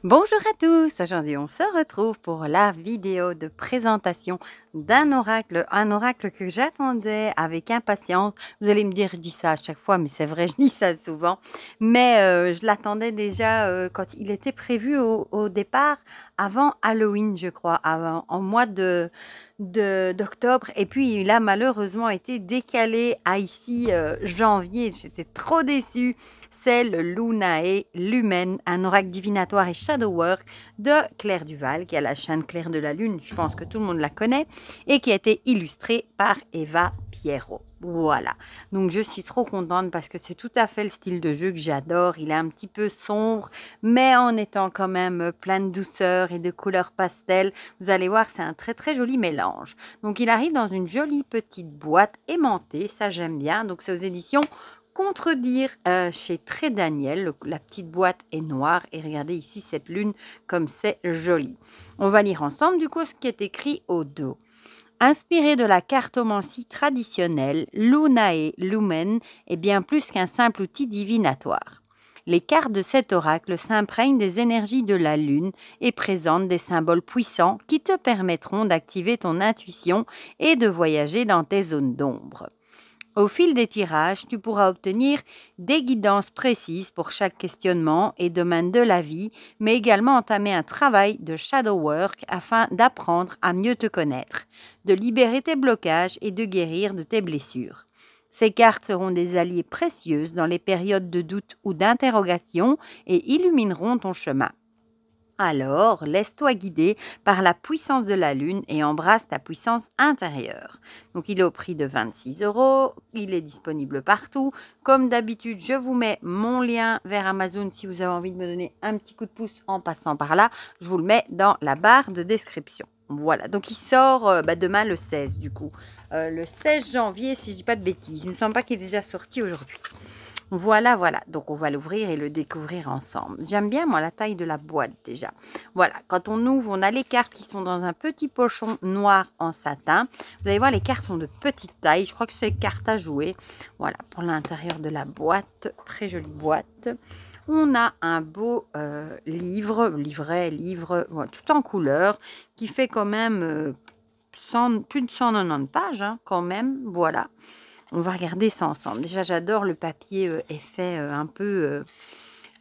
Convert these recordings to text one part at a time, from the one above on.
Bonjour à tous, aujourd'hui on se retrouve pour la vidéo de présentation un oracle que j'attendais avec impatience. Vous allez me dire, je dis ça à chaque fois, mais c'est vrai, je dis ça souvent. Mais je l'attendais déjà quand il était prévu au départ, avant Halloween, je crois, en mois d'octobre. Et puis il a malheureusement été décalé à ici janvier. J'étais trop déçue. C'est le Lunae Lumen, un oracle divinatoire et shadow work de Claire Duval, qui a la chaîne Claire de la Lune, je pense que tout le monde la connaît, et qui a été illustrée par Eva Pierrot. Voilà, donc je suis trop contente parce que c'est tout à fait le style de jeu que j'adore. Il est un petit peu sombre, mais en étant quand même plein de douceur et de couleurs pastel. Vous allez voir, c'est un très très joli mélange. Donc il arrive dans une jolie petite boîte aimantée, ça j'aime bien. Donc c'est aux éditions Contredire chez Très Daniel. La petite boîte est noire et regardez ici cette lune comme c'est joli. On va lire ensemble du coup ce qui est écrit au dos. Inspiré de la cartomancie traditionnelle, Lunae Lumen est bien plus qu'un simple outil divinatoire. Les cartes de cet oracle s'imprègnent des énergies de la lune et présentent des symboles puissants qui te permettront d'activer ton intuition et de voyager dans tes zones d'ombre. Au fil des tirages, tu pourras obtenir des guidances précises pour chaque questionnement et domaine de la vie, mais également entamer un travail de shadow work afin d'apprendre à mieux te connaître, de libérer tes blocages et de guérir de tes blessures. Ces cartes seront des alliés précieuses dans les périodes de doute ou d'interrogation et illumineront ton chemin. Alors, laisse-toi guider par la puissance de la lune et embrasse ta puissance intérieure. Donc, il est au prix de 26 €. Il est disponible partout. Comme d'habitude, je vous mets mon lien vers Amazon si vous avez envie de me donner un petit coup de pouce en passant par là. Je vous le mets dans la barre de description. Voilà, donc il sort demain le 16 du coup. Le 16 janvier, si je ne dis pas de bêtises. Il ne me semble pas qu'il est déjà sorti aujourd'hui. Voilà, voilà. Donc, on va l'ouvrir et le découvrir ensemble. J'aime bien, moi, la taille de la boîte déjà. Voilà. Quand on ouvre, on a les cartes qui sont dans un petit pochon noir en satin. Vous allez voir, les cartes sont de petite taille. Je crois que c'est cartes à jouer. Voilà, pour l'intérieur de la boîte. Très jolie boîte. On a un beau livre, voilà, tout en couleur, qui fait quand même plus de 190 pages, hein, quand même. Voilà. On va regarder ça ensemble. Déjà, j'adore le papier effet un peu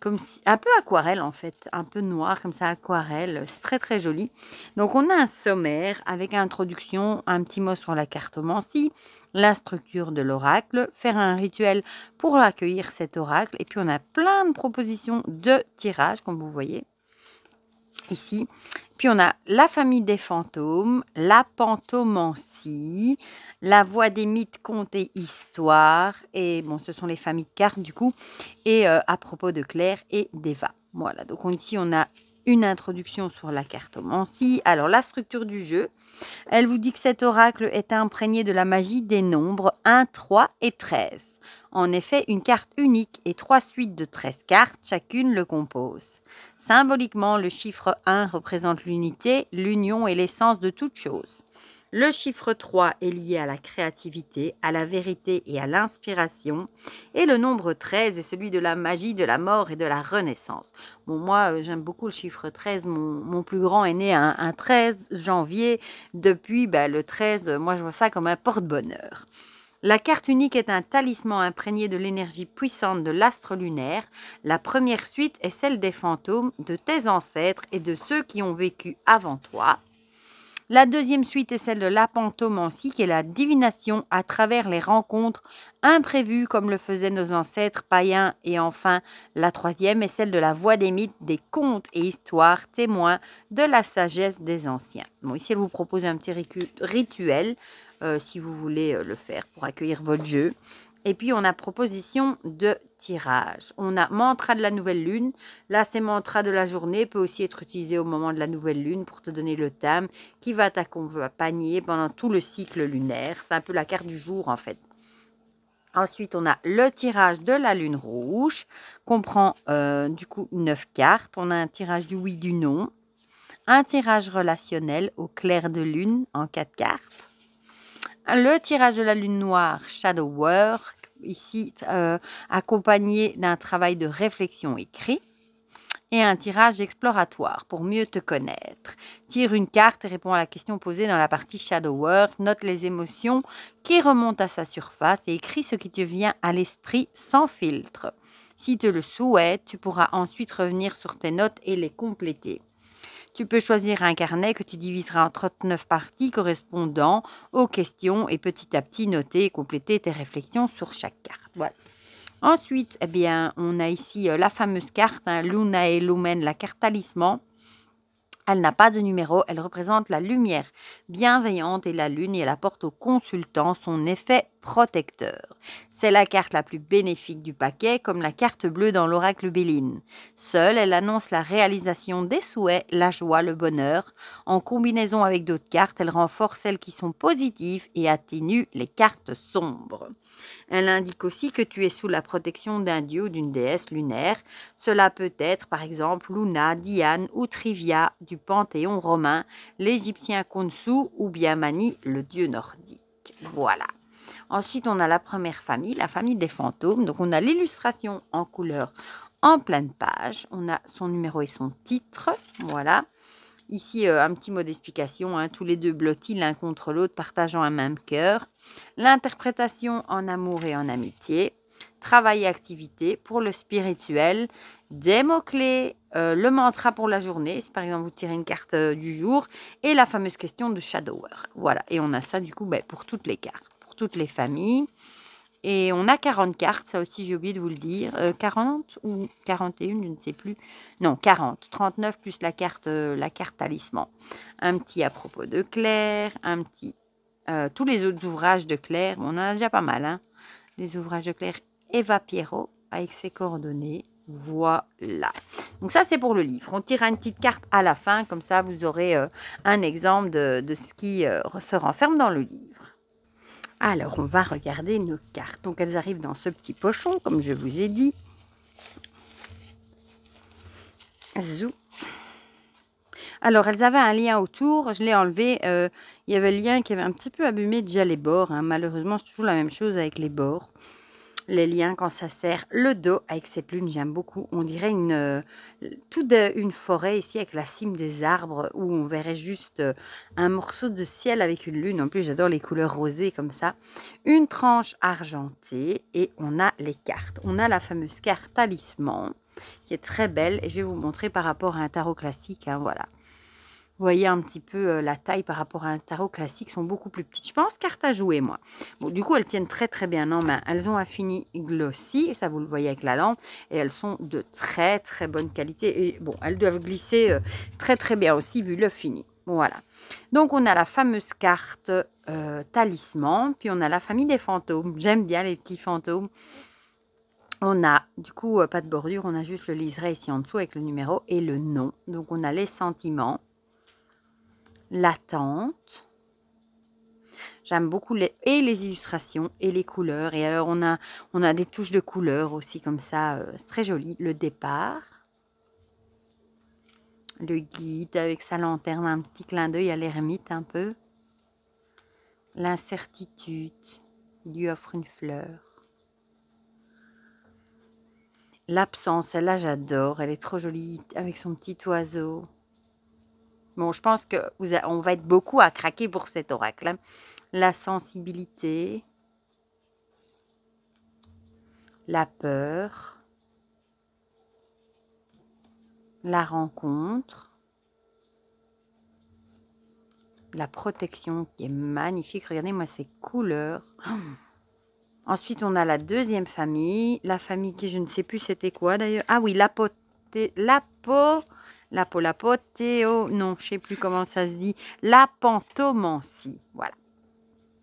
comme si, un peu aquarelle en fait, un peu noir comme ça, aquarelle. C'est très très joli. Donc, on a un sommaire avec introduction, un petit mot sur la cartomancie, la structure de l'oracle, faire un rituel pour accueillir cet oracle. Et puis, on a plein de propositions de tirage, comme vous voyez ici. Puis on a la famille des fantômes, la pantomancie, la voix des mythes, contes et histoires. Et bon, ce sont les familles de cartes du coup. Et à propos de Claire et d'Eva. Voilà, donc ici on a une introduction sur la cartomancie. Alors la structure du jeu, elle vous dit que cet oracle est imprégné de la magie des nombres 1, 3 et 13. En effet, une carte unique et 3 suites de 13 cartes, chacune le composent. Symboliquement, le chiffre 1 représente l'unité, l'union et l'essence de toute chose. Le chiffre 3 est lié à la créativité, à la vérité et à l'inspiration. Et le nombre 13 est celui de la magie, de la mort et de la renaissance. Bon, moi, j'aime beaucoup le chiffre 13. Mon plus grand est né un 13 janvier. Depuis le 13, moi, je vois ça comme un porte-bonheur. La carte unique est un talisman imprégné de l'énergie puissante de l'astre lunaire. La première suite est celle des fantômes, de tes ancêtres et de ceux qui ont vécu avant toi. La deuxième suite est celle de l'apantomancie, qui est la divination à travers les rencontres imprévues comme le faisaient nos ancêtres païens. Et enfin, la troisième est celle de la voix des mythes, des contes et histoires témoins de la sagesse des anciens. Bon, ici, elle vous propose un petit rituel si vous voulez le faire pour accueillir votre jeu. Et puis, on a proposition de tirage. On a mantra de la nouvelle lune. Là, c'est mantra de la journée, peut aussi être utilisé au moment de la nouvelle lune pour te donner le thème qui va t'accompagner pendant tout le cycle lunaire. C'est un peu la carte du jour, en fait. Ensuite, on a le tirage de la lune rouge, comprend du coup 9 cartes. On a un tirage du oui, du non. Un tirage relationnel au clair de lune en 4 cartes. Le tirage de la lune noire, Shadow Work, ici accompagné d'un travail de réflexion écrit. et un tirage exploratoire pour mieux te connaître. Tire une carte et réponds à la question posée dans la partie Shadow Work. Note les émotions qui remontent à sa surface et écris ce qui te vient à l'esprit sans filtre. Si tu le souhaites, tu pourras ensuite revenir sur tes notes et les compléter. Tu peux choisir un carnet que tu diviseras en 39 parties correspondant aux questions et petit à petit noter et compléter tes réflexions sur chaque carte. Voilà. Ensuite, eh bien, on a ici la fameuse carte, Luna et Lumen, la carte talisman. Elle n'a pas de numéro, elle représente la lumière bienveillante et la lune et elle apporte au consultant son effet protecteur. C'est la carte la plus bénéfique du paquet, comme la carte bleue dans l'oracle Béline. Seule, elle annonce la réalisation des souhaits, la joie, le bonheur. En combinaison avec d'autres cartes, elle renforce celles qui sont positives et atténue les cartes sombres. Elle indique aussi que tu es sous la protection d'un dieu ou d'une déesse lunaire. Cela peut être par exemple Luna, Diane ou Trivia du panthéon romain, l'égyptien Khonsu ou bien Mani, le dieu nordique. Voilà. Ensuite, on a la première famille, la famille des fantômes. Donc, on a l'illustration en couleur en pleine page. On a son numéro et son titre. Voilà. Ici, un petit mot d'explication, tous les deux blottis l'un contre l'autre, partageant un même cœur. L'interprétation en amour et en amitié. Travail et activité pour le spirituel. Des mots-clés, le mantra pour la journée, si par exemple vous tirez une carte du jour. Et la fameuse question de Shadow Work. Voilà, et on a ça du coup pour toutes les cartes, pour toutes les familles. Et on a 40 cartes, ça aussi j'ai oublié de vous le dire. 40 ou 41, je ne sais plus. Non, 40. 39 plus la carte talisman. Un petit à propos de Claire, un petit... tous les autres ouvrages de Claire, on en a déjà pas mal. Les ouvrages de Claire Eva Pierrot avec ses coordonnées. Voilà. Donc ça, c'est pour le livre. On tire une petite carte à la fin, comme ça vous aurez un exemple de ce qui se renferme dans le livre. Alors, on va regarder nos cartes. Donc, elles arrivent dans ce petit pochon, comme je vous ai dit. Zou. Alors, elles avaient un lien autour. Je l'ai enlevé. Il y avait le lien qui avait un petit peu abîmé déjà les bords. Malheureusement, c'est toujours la même chose avec les bords. Les liens, quand ça sert le dos avec cette lune, j'aime beaucoup. On dirait une forêt ici avec la cime des arbres où on verrait juste un morceau de ciel avec une lune. En plus, j'adore les couleurs rosées comme ça. Une tranche argentée et on a les cartes. On a la fameuse carte talisman qui est très belle et je vais vous montrer par rapport à un tarot classique. Voilà. Vous voyez un petit peu la taille par rapport à un tarot classique, sont beaucoup plus petites. Je pense carte à jouer, moi. Bon, du coup, elles tiennent très très bien en main. Elles ont un fini glossy, ça vous le voyez avec la lampe. Et elles sont de très très bonne qualité. Et bon, elles doivent glisser très très bien aussi vu le fini. Voilà. Donc, on a la fameuse carte talisman. Puis, on a la famille des fantômes. J'aime bien les petits fantômes. On a, du coup, pas de bordure. On a juste le liseré ici en dessous avec le numéro et le nom. Donc, on a les sentiments. L'attente. J'aime beaucoup les illustrations et les couleurs. Et alors, on a des touches de couleurs aussi comme ça. C'est très joli. Le départ. Le guide avec sa lanterne. Un petit clin d'œil à l'ermite un peu. L'incertitude. Il lui offre une fleur. L'absence, celle-là j'adore. Elle est trop jolie avec son petit oiseau. Bon, je pense qu'on va être beaucoup à craquer pour cet oracle. La sensibilité, la peur, la rencontre, la protection qui est magnifique. Regardez-moi ces couleurs. Ensuite, on a la deuxième famille. La famille qui, je ne sais plus c'était quoi d'ailleurs. Ah oui, l'apothéo, non, je ne sais plus comment ça se dit. La pantomancie, voilà.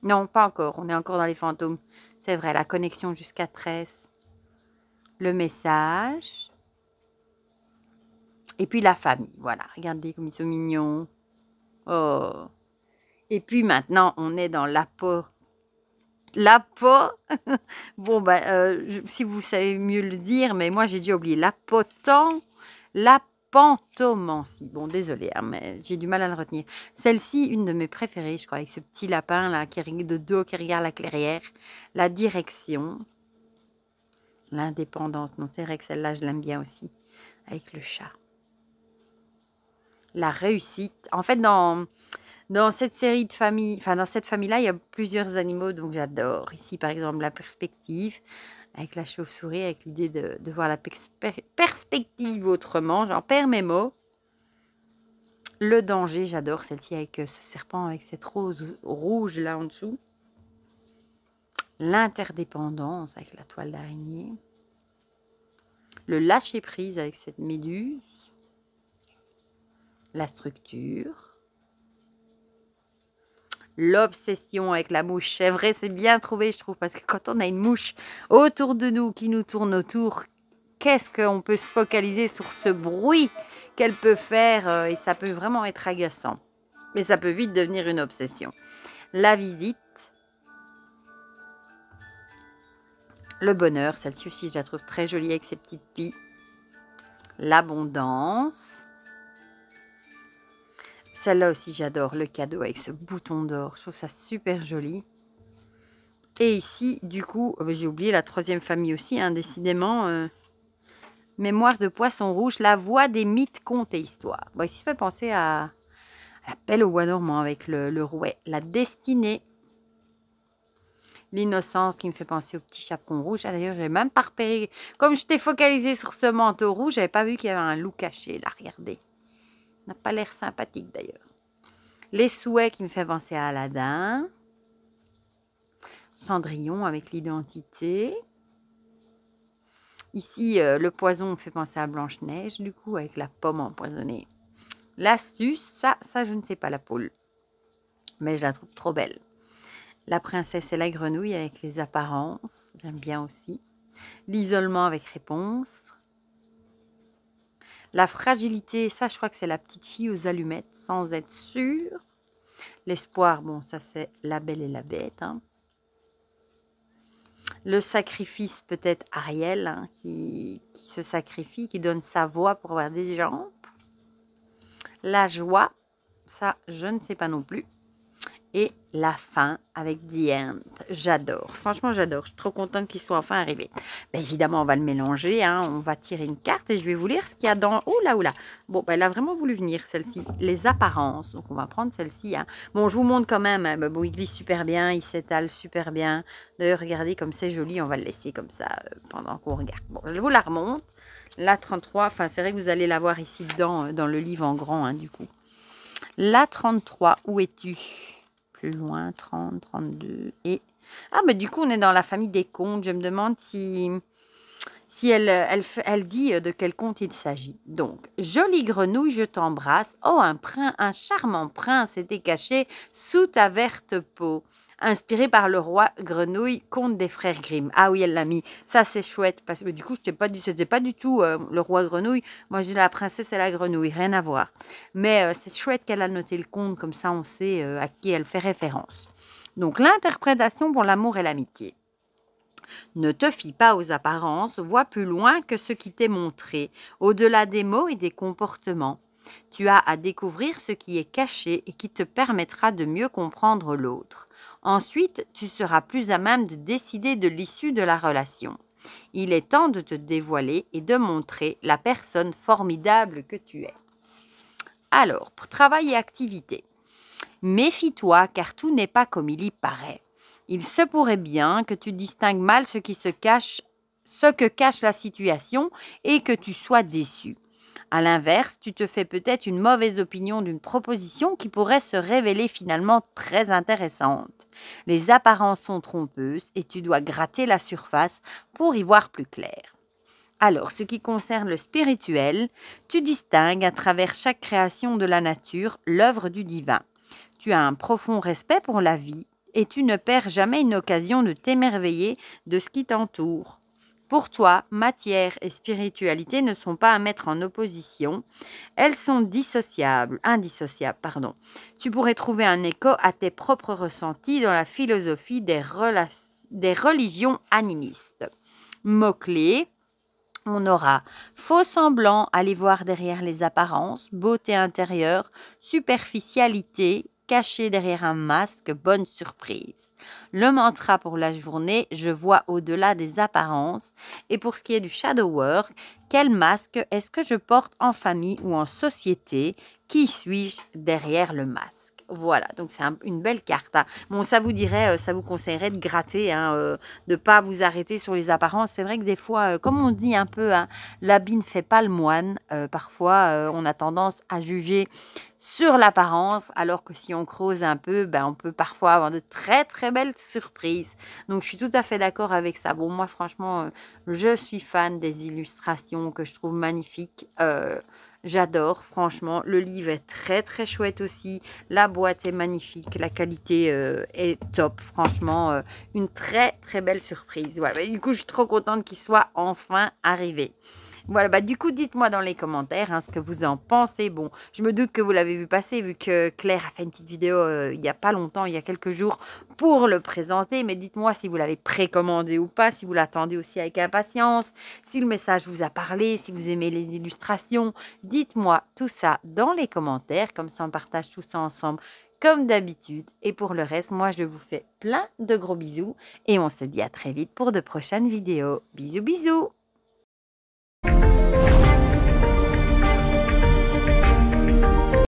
Non, pas encore, on est encore dans les fantômes. C'est vrai, la connexion jusqu'à 13. Le message. Et puis la famille, voilà. Regardez comme ils sont mignons. Oh. Et puis maintenant, on est dans l'apo. Bon, si vous savez mieux le dire, mais moi j'ai déjà oublié. La pantomancie. Bon, désolé, mais j'ai du mal à le retenir. Celle-ci, une de mes préférées, je crois, avec ce petit lapin là qui de dos, qui regarde la clairière. La direction. L'indépendance. Non, c'est vrai que celle-là, je l'aime bien aussi. avec le chat. La réussite. En fait, dans cette série de familles, enfin dans cette famille-là, il y a plusieurs animaux, donc j'adore. Ici, par exemple, la perspective, avec la chauve-souris, avec l'idée de voir la perspective autrement. J'en perds mes mots. Le danger, j'adore celle-ci avec ce serpent, avec cette rose rouge là en dessous. L'interdépendance avec la toile d'araignée. Le lâcher-prise avec cette méduse. La structure. L'obsession avec la mouche. C'est vrai, c'est bien trouvé, je trouve, parce que quand on a une mouche autour de nous qui nous tourne autour, qu'est-ce qu'on peut se focaliser sur ce bruit qu'elle peut faire et ça peut vraiment être agaçant. Mais ça peut vite devenir une obsession. La visite. Le bonheur, celle-ci aussi, je la trouve très jolie avec ses petites pies. L'abondance. Celle-là aussi, j'adore le cadeau avec ce bouton d'or. Je trouve ça super joli. Et ici, du coup, j'ai oublié la troisième famille aussi, hein, décidément. Mémoire de poisson rouge, la voix des mythes, contes et histoires. Bon, ici, ça fait penser à la Belle au bois dormant avec le rouet. La destinée. L'innocence qui me fait penser au petit chaperon rouge. Ah, d'ailleurs, je n'avais même pas repéré. Comme je t'ai focalisé sur ce manteau rouge, je n'avais pas vu qu'il y avait un loup caché. Là, regardez. Il n'a pas l'air sympathique d'ailleurs. Les souhaits qui me fait penser à Aladdin. Cendrillon avec l'identité. Ici, le poison me fait penser à Blanche-Neige, du coup, avec la pomme empoisonnée. L'astuce, ça, je ne sais pas la poule. Mais je la trouve trop belle. La princesse et la grenouille avec les apparences. J'aime bien aussi. L'isolement avec réponse. La fragilité, ça, je crois que c'est la petite fille aux allumettes, sans être sûre. L'espoir, bon, ça, c'est la belle et la bête, hein. Le sacrifice, peut-être Ariel, hein, qui se sacrifie, qui donne sa voix pour avoir des jambes. La joie, ça, je ne sais pas non plus. Et la fin avec The End. J'adore. Franchement, j'adore. Je suis trop contente qu'il soit enfin arrivé. Ben, évidemment, on va le mélanger, hein. On va tirer une carte et je vais vous lire ce qu'il y a dans... Oula, oula. Bon, ben, elle a vraiment voulu venir, celle-ci. Les apparences. Donc, on va prendre celle-ci, hein. Bon, je vous montre quand même. Hein. Ben, bon, il glisse super bien. Il s'étale super bien. D'ailleurs, regardez comme c'est joli. On va le laisser comme ça pendant qu'on regarde. Bon, je vous la remonte. La 33. Enfin, c'est vrai que vous allez la voir ici dedans, dans le livre en grand, hein, du coup. La 33. Où es-tu ? Plus loin, 30, 32 et... Ah, mais du coup, on est dans la famille des contes. Je me demande si elle dit de quel conte il s'agit. Donc, jolie grenouille, je t'embrasse. Oh, un charmant prince était caché sous ta verte peau. Inspiré par le roi grenouille, conte des frères Grimm. Ah oui, elle l'a mis. Ça, c'est chouette. Parce que du coup, c'était pas du tout le roi grenouille. Moi, j'ai la princesse et la grenouille. Rien à voir. Mais c'est chouette qu'elle a noté le conte. Comme ça, on sait à qui elle fait référence. Donc, l'interprétation pour l'amour et l'amitié. Ne te fie pas aux apparences, vois plus loin que ce qui t'est montré, au-delà des mots et des comportements. Tu as à découvrir ce qui est caché et qui te permettra de mieux comprendre l'autre. Ensuite, tu seras plus à même de décider de l'issue de la relation. Il est temps de te dévoiler et de montrer la personne formidable que tu es. Alors, pour travail et activité, méfie-toi car tout n'est pas comme il y paraît. Il se pourrait bien que tu distingues mal ce que cache la situation et que tu sois déçu. À l'inverse, tu te fais peut-être une mauvaise opinion d'une proposition qui pourrait se révéler finalement très intéressante. Les apparences sont trompeuses et tu dois gratter la surface pour y voir plus clair. Alors, ce qui concerne le spirituel, tu distingues à travers chaque création de la nature l'œuvre du divin. Tu as un profond respect pour la vie et tu ne perds jamais une occasion de t'émerveiller de ce qui t'entoure. Pour toi, matière et spiritualité ne sont pas à mettre en opposition, elles sont indissociables. Tu pourrais trouver un écho à tes propres ressentis dans la philosophie des religions animistes. Mots-clés. On aura faux semblant, aller voir derrière les apparences, beauté intérieure, superficialité, caché derrière un masque, bonne surprise. Le mantra pour la journée, je vois au-delà des apparences. Et pour ce qui est du shadow work, quel masque est-ce que je porte en famille ou en société? Qui suis-je derrière le masque? Voilà, donc c'est une belle carte, hein. Bon, ça vous dirait, ça vous conseillerait de gratter, hein, de ne pas vous arrêter sur les apparences. C'est vrai que des fois, comme on dit un peu, hein, l'habit ne fait pas le moine. Parfois, on a tendance à juger sur l'apparence, alors que si on creuse un peu, ben, on peut parfois avoir de très très belles surprises. Donc, je suis tout à fait d'accord avec ça. Bon, moi, franchement, je suis fan des illustrations que je trouve magnifiques. J'adore, franchement. Le livre est très très chouette aussi. La boîte est magnifique. La qualité est top. Franchement, une très très belle surprise. Voilà. Et du coup, je suis trop contente qu'il soit enfin arrivé. Voilà, bah du coup, dites-moi dans les commentaires, hein, ce que vous en pensez. Bon, je me doute que vous l'avez vu passer, vu que Claire a fait une petite vidéo il n'y a pas longtemps, il y a quelques jours, pour le présenter. Mais dites-moi si vous l'avez précommandé ou pas, si vous l'attendez aussi avec impatience, si le message vous a parlé, si vous aimez les illustrations. Dites-moi tout ça dans les commentaires, comme ça on partage tout ça ensemble comme d'habitude. Et pour le reste, moi je vous fais plein de gros bisous et on se dit à très vite pour de prochaines vidéos. Bisous bisous.